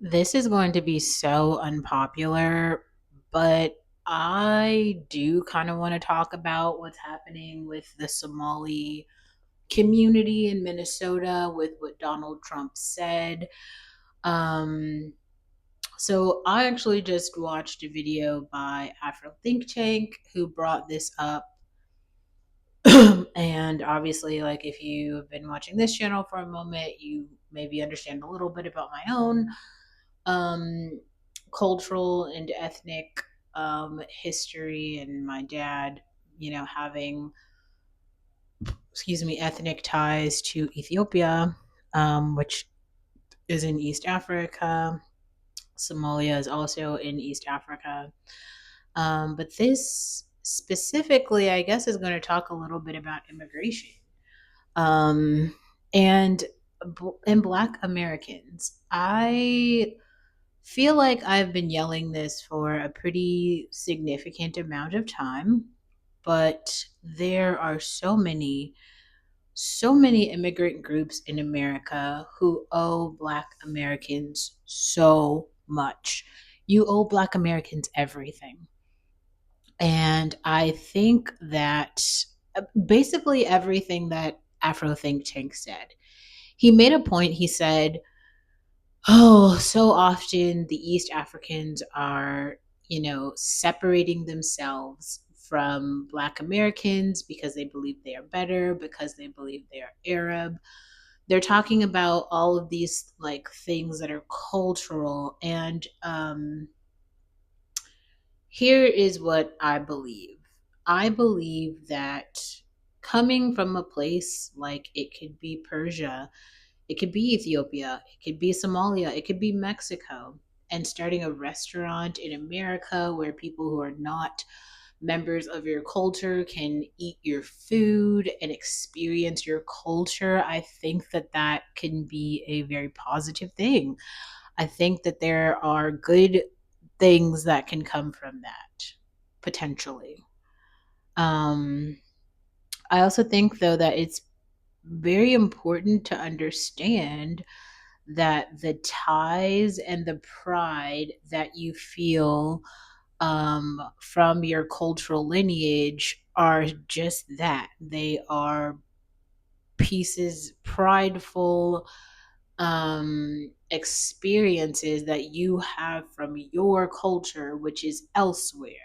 This is going to be so unpopular, but I do kind of want to talk about what's happening with the Somali community in Minnesota with what Donald Trump said. Um, so I actually just watched a video by Afro Think Tank who brought this up. And obviously, like if you've been watching this channel for a moment, you maybe understand a little bit about my own um, cultural and ethnic history, and my dad, having, ethnic ties to Ethiopia, which is in East Africa. Somalia is also in East Africa. But this specifically, I guess, is going to talk a little bit about immigration. Um, and Black Americans. I feel like I've been yelling this for a pretty significant amount of time, but there are so many immigrant groups in America who owe Black Americans so much. You owe Black Americans everything. And I think that basically everything that Afro Think Tank said, he made a point. He said, oh, so often the East Africans are, separating themselves from Black Americans because they believe they are better, because they believe they are Arab. They're talking about all of these like things that are cultural. And here is what I believe. I believe that coming from a place like it could be Persia, it could be Ethiopia, it could be Somalia, it could be Mexico, and starting a restaurant in America where people who are not members of your culture can eat your food and experience your culture. I think that that can be a very positive thing. I think that there are good things that can come from that potentially. Um, I also think, though, that it's very important to understand that the ties and the pride that you feel from your cultural lineage are just that. They are pieces, prideful experiences that you have from your culture, which is elsewhere.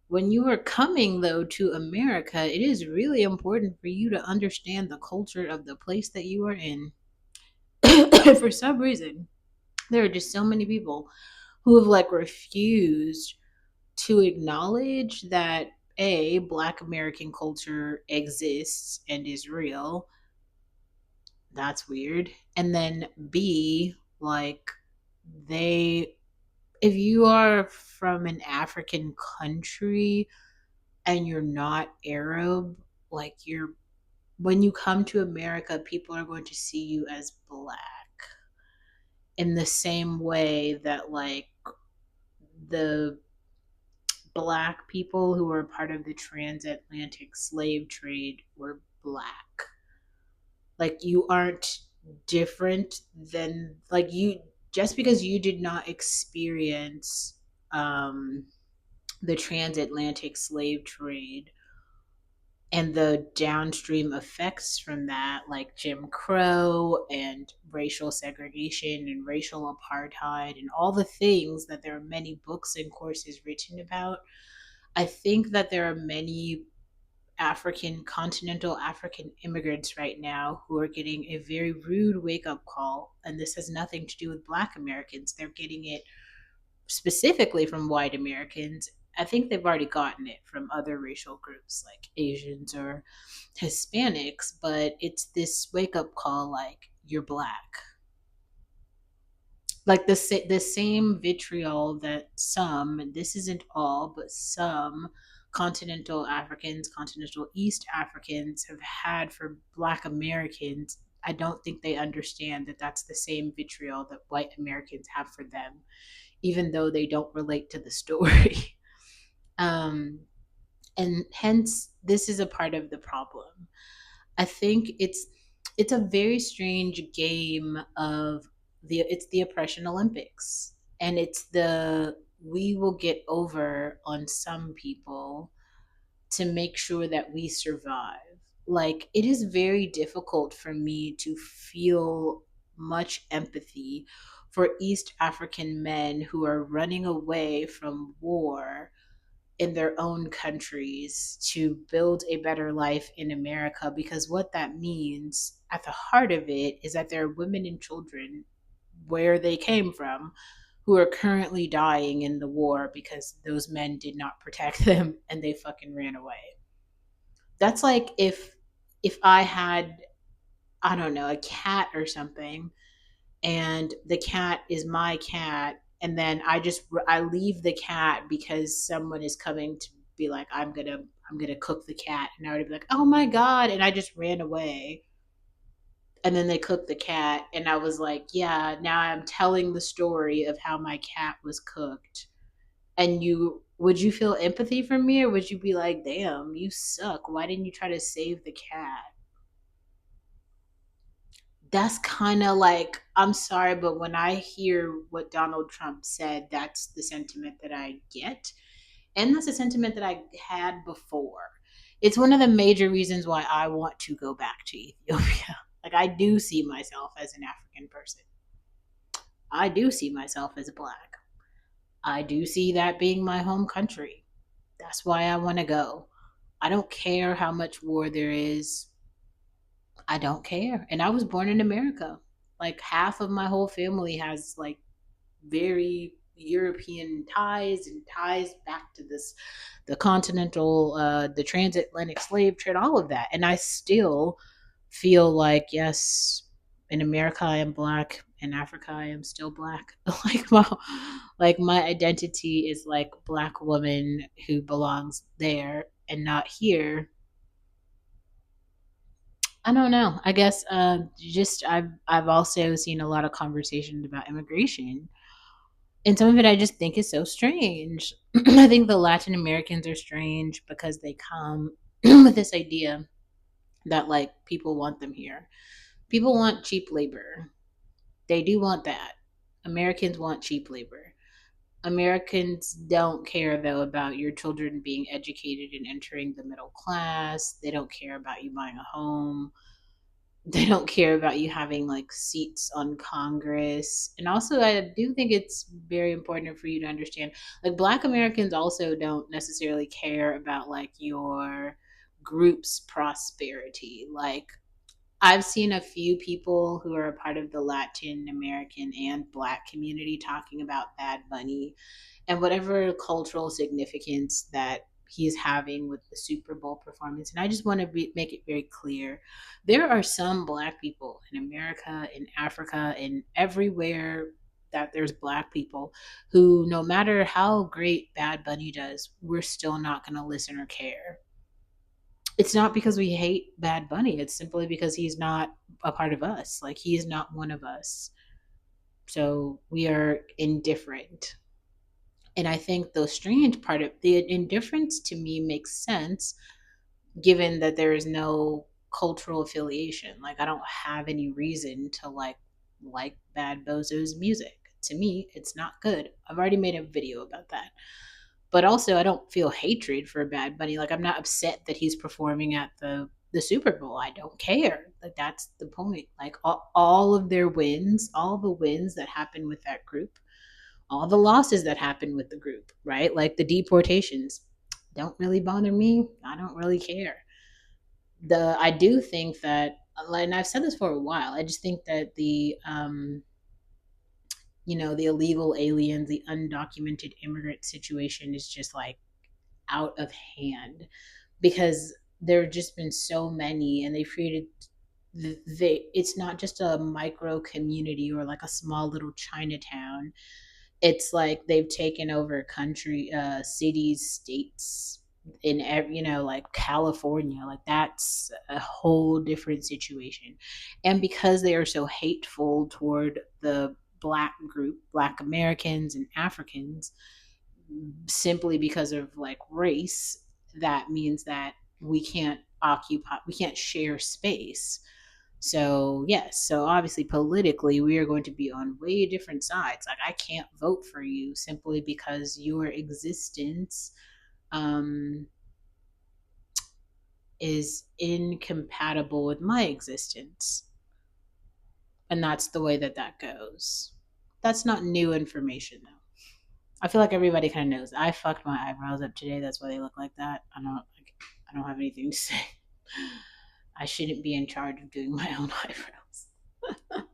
When you are coming, though, to America, it is really important for you to understand the culture of the place that you are in. For some reason, there are just so many people who have like refused to acknowledge that A, Black American culture exists and is real. That's weird. And then B, like, they, if you are from an African country and you're not Arab, like, when you come to America, people are going to see you as Black in the same way that, like, the Black people who were part of the transatlantic slave trade were Black. Like, you aren't different than, like, you, just because you did not experience um, the transatlantic slave trade and the downstream effects from that, like Jim Crow and racial segregation and racial apartheid and all the things that there are many books and courses written about. I think that there are many continental African immigrants right now who are getting a very rude wake up call. And this has nothing to do with Black Americans. They're getting it specifically from white Americans. I think they've already gotten it from other racial groups like Asians or Hispanics, but it's this wake up call like, you're Black. Like the same vitriol that some, this isn't all, but some continental Africans, continental East Africans have had for Black Americans. I don't think they understand that that's the same vitriol that white Americans have for them, even though they don't relate to the story. um, and hence, this is a part of the problem. I think it's a very strange game of it's the oppression Olympics. And it's the we will get over on some people to make sure that we survive. Like, it is very difficult for me to feel much empathy for East African men who are running away from war in their own countries to build a better life in America, because what that means at the heart of it is that there are women and children where they came from who are currently dying in the war because those men did not protect them and they fucking ran away. That's like if I had, I don't know, a cat or something, and the cat is my cat, and then I leave the cat because someone is coming to be like, I'm gonna cook the cat, and I would be like, oh my god, and I just ran away. And then they cooked the cat, and I was like, yeah, now I'm telling the story of how my cat was cooked. And you would you feel empathy for me, or would you be like, damn, you suck, why didn't you try to save the cat? That's kind of like, I'm sorry, but when I hear what Donald Trump said, that's the sentiment that I get. And that's a sentiment that I had before. It's one of the major reasons why I want to go back to Ethiopia. Like, I do see myself as an African person. I do see myself as black. I do see that being my home country. That's why I want to go. I don't care how much war there is. I don't care. And I was born in America. Like, half of my whole family has like very European ties and ties back to this, the continental, the transatlantic slave trade, all of that. And I still feel like, yes, in America I am black, in Africa I am still black. Like my identity is like black woman who belongs there and not here. I don't know. I guess just I've also seen a lot of conversations about immigration, and some of it I just think is so strange. I think the Latin Americans are strange because they come with this idea that like people want them here. People want cheap labor. They do want that. Americans want cheap labor. Americans don't care though about your children being educated and entering the middle class. They don't care about you buying a home. They don't care about you having like seats on Congress. And also, I do think it's very important for you to understand, like, black Americans also don't necessarily care about like your group's prosperity. Like, I've seen a few people who are a part of the Latin American and black community talking about Bad Bunny and whatever cultural significance that he's having with the Super Bowl performance. And I just want to make it very clear, there are some black people in America, in Africa, and everywhere that there's black people who, no matter how great Bad Bunny does, we're still not going to listen or care. It's not because we hate Bad Bunny, it's simply because he's not a part of us. Like, he is not one of us. So we are indifferent. And I think the strange part of the indifference to me makes sense given that there is no cultural affiliation. Like, I don't have any reason to like Bad Bozo's music. To me, it's not good. I've already made a video about that. But also, I don't feel hatred for Bad Bunny. Like, I'm not upset that he's performing at the Super Bowl. I don't care. Like, that's the point. Like, all of their wins, all the wins that happen with that group, all the losses that happen with the group, right? Like the deportations don't really bother me. I don't really care. I do think that, and I've said this for a while, I just think that the illegal aliens, the undocumented immigrant situation is just like out of hand, because there have just been so many, and they've created it's not just a micro community or like a small little Chinatown. It's like they've taken over country, cities, states, in every, like California. Like, that's a whole different situation. And because they are so hateful toward the black group, black Americans and Africans, simply because of like race, that means that we can't share space. So, yes, so obviously politically, we are going to be on way different sides. Like, I can't vote for you simply because your existence um, is incompatible with my existence. And that's the way that that goes. That's not new information, though. I feel like everybody kind of knows. I fucked my eyebrows up today. That's why they look like that. I don't have anything to say. I shouldn't be in charge of doing my own eyebrows.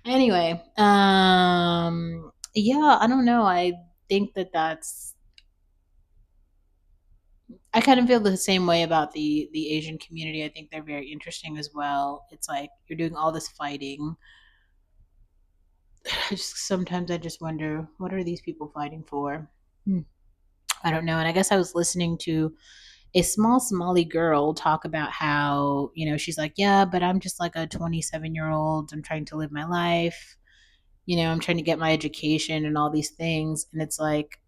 Anyway, yeah, I don't know. I think that that's I kind of feel the same way about the Asian community. I think they're very interesting as well. It's like you're doing all this fighting. Sometimes I just wonder, what are these people fighting for? Hmm. I don't know. And I guess I was listening to a small Somali girl talk about how, she's like, yeah, but I'm just like a 27-year-old. I'm trying to live my life. I'm trying to get my education and all these things. And it's like,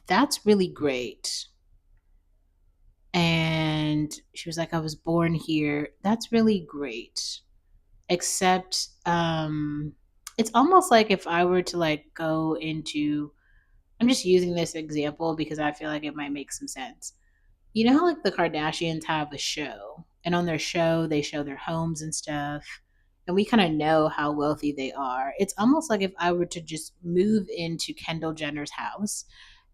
that's really great. And she was like, I was born here. That's really great. Except, it's almost like if I were to like go into, I'm just using this example because I feel like it might make some sense. You know how like the Kardashians have a show, and on their show they show their homes and stuff, and we kind of know how wealthy they are. It's almost like if I were to just move into Kendall Jenner's house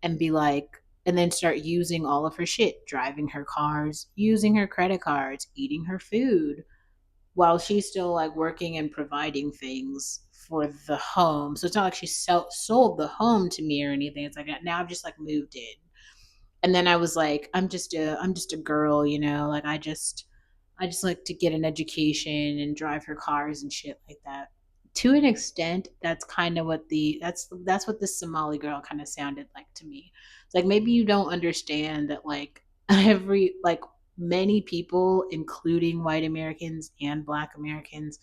and be like, and then start using all of her shit, driving her cars, using her credit cards, eating her food, while she's still like working and providing things for the home. So it's not like she sold the home to me or anything. It's like now I've just like moved in. And then I was like, I'm just a girl, like I just like to get an education and drive her cars and shit like that. To an extent, that's kind of what that's what this Somali girl kind of sounded like to me. It's like maybe you don't understand that like every like many people, including white Americans and black Americans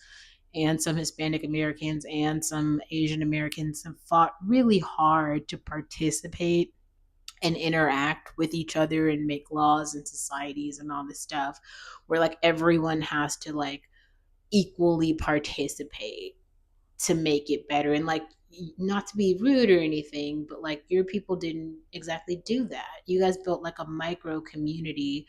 and some Hispanic Americans and some Asian Americans, have fought really hard to participate and interact with each other and make laws and societies and all this stuff, where like everyone has to like equally participate to make it better. And like, not to be rude or anything, but like your people didn't exactly do that. You guys built like a micro community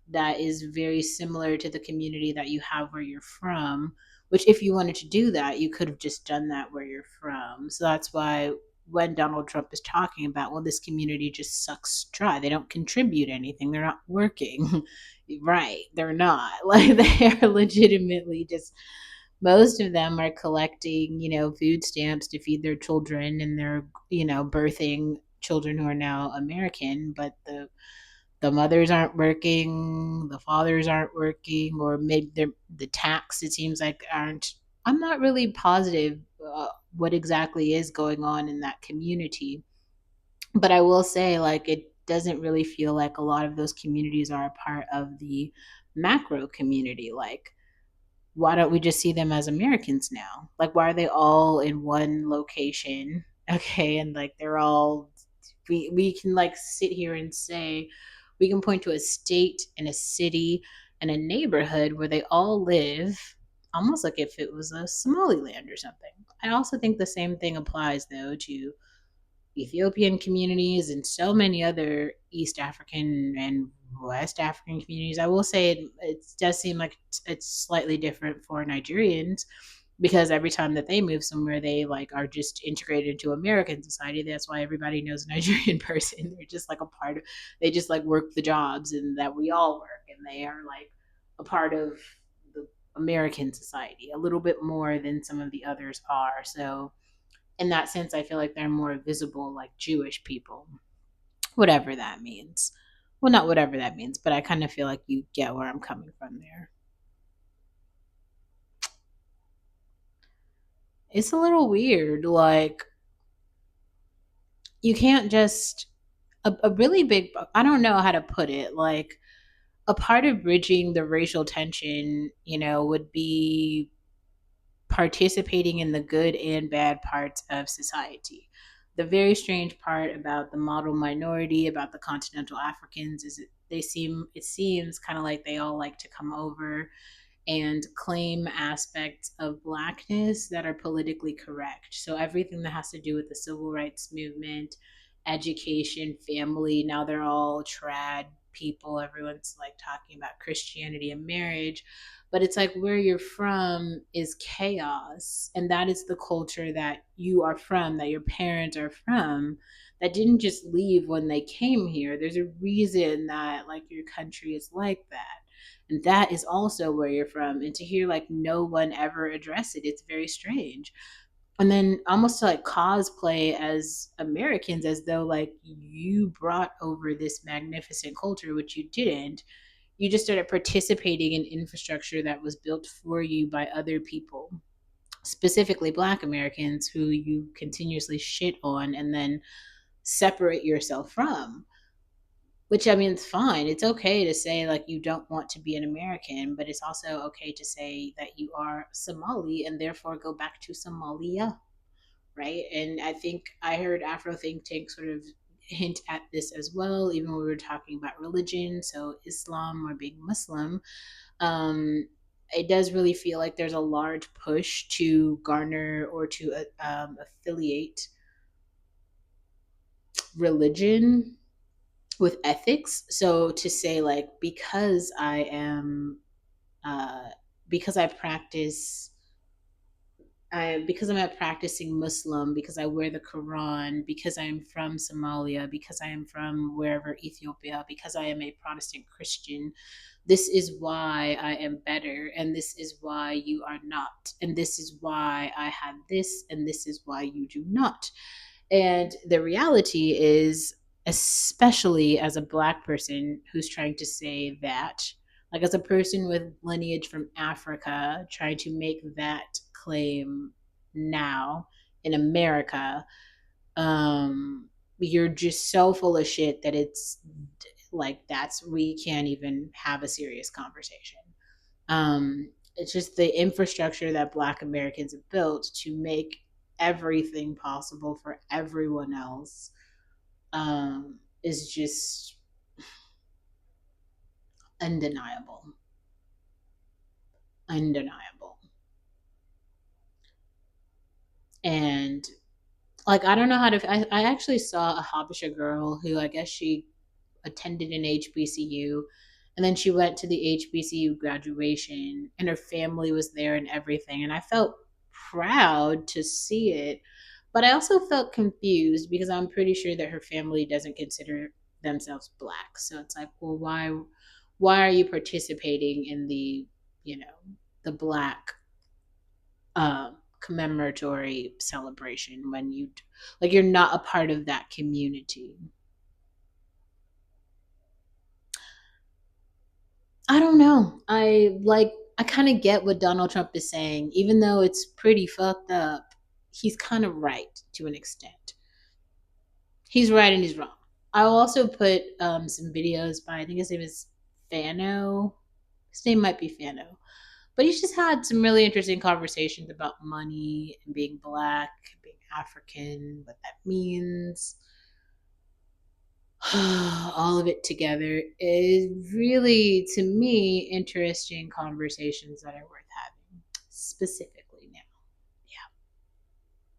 that is very similar to the community that you have where you're from, which if you wanted to do that, you could have just done that where you're from. So that's why when Donald Trump is talking about, well, this community just sucks dry, they don't contribute anything, they're not working. Right, they're not. Like, they are legitimately just, most of them are collecting, food stamps to feed their children, and they're, birthing children who are now American, but the mothers aren't working, the fathers aren't working, or maybe the tax, it seems like, aren't. I'm not really positive what exactly is going on in that community, but I will say, like, it doesn't really feel like a lot of those communities are a part of the macro community. Like, why don't we just see them as Americans now? Like, why are they all in one location? Okay, and like they're all, we can like sit here and say, we can point to a state and a city and a neighborhood where they all live, almost like if it was a Somaliland or something. I also think the same thing applies though to Ethiopian communities and so many other East African and West African communities. I will say it does seem like it's slightly different for Nigerians, because every time that they move somewhere, they like are just integrated into American society. That's why everybody knows a Nigerian person. They're just like a part of. They just like work the jobs and that we all work, and they are like a part of the American society a little bit more than some of the others are. So in that sense, I feel like they're more visible, like Jewish people, whatever that means. Well, not whatever that means, but I kind of feel like you get where I'm coming from there. It's a little weird. Like, you can't just, a really big, I don't know how to put it. Like, a part of bridging the racial tension, would be participating in the good and bad parts of society. The very strange part about the model minority, about the continental Africans, is it seems kind of like they all like to come over and claim aspects of blackness that are politically correct. So everything that has to do with the civil rights movement, education, family, now they're all trad people. Everyone's like talking about Christianity and marriage. But it's like where you're from is chaos. And that is the culture that you are from, that your parents are from, that didn't just leave when they came here. There's a reason that like your country is like that. And that is also where you're from. And to hear like no one ever address it, it's very strange. And then almost to like cosplay as Americans as though like you brought over this magnificent culture, which you didn't. You just started participating in infrastructure that was built for you by other people, specifically Black Americans, who you continuously shit on and then separate yourself from. Which I mean, it's fine. It's okay to say like you don't want to be an American, but it's also okay to say that you are Somali and therefore go back to Somalia, right? And I think I heard Afro Think Tank sort of hint at this as well, even when we were talking about religion, so Islam or being Muslim. Um, it does really feel like there's a large push to garner or to affiliate religion with ethics. So to say like uh, because I practice because I'm a practicing Muslim, because I wear the Quran, because I am from Somalia, because I am from wherever Ethiopia, because I am a Protestant Christian, this is why I am better, and this is why you are not, and this is why I have this, and this is why you do not. And the reality is, especially as a Black person who's trying to say that, like as a person with lineage from Africa, trying to make that claim now in America, you're just so full of shit that it's like that's we can't even have a serious conversation. It's just the infrastructure that Black Americans have built to make everything possible for everyone else is just undeniable. Undeniable. And like, I don't know how to. I actually saw a Habesha girl who I guess she attended an HBCU, and then she went to the HBCU graduation, and her family was there and everything. And I felt proud to see it, but I also felt confused because I'm pretty sure that her family doesn't consider themselves Black. So it's like, well, why are you participating in the you know the Black commemoratory celebration when you like you're not a part of that community? I don't know. I kind of get what Donald Trump is saying, even though it's pretty fucked up. He's kind of right to an extent. He's right and he's wrong. I'll also put some videos by I think his name is Fano. His name might be Fano, but he's just had some really interesting conversations about money and being Black, being African, what that means. All of it together is really, to me, interesting conversations that are worth having specifically.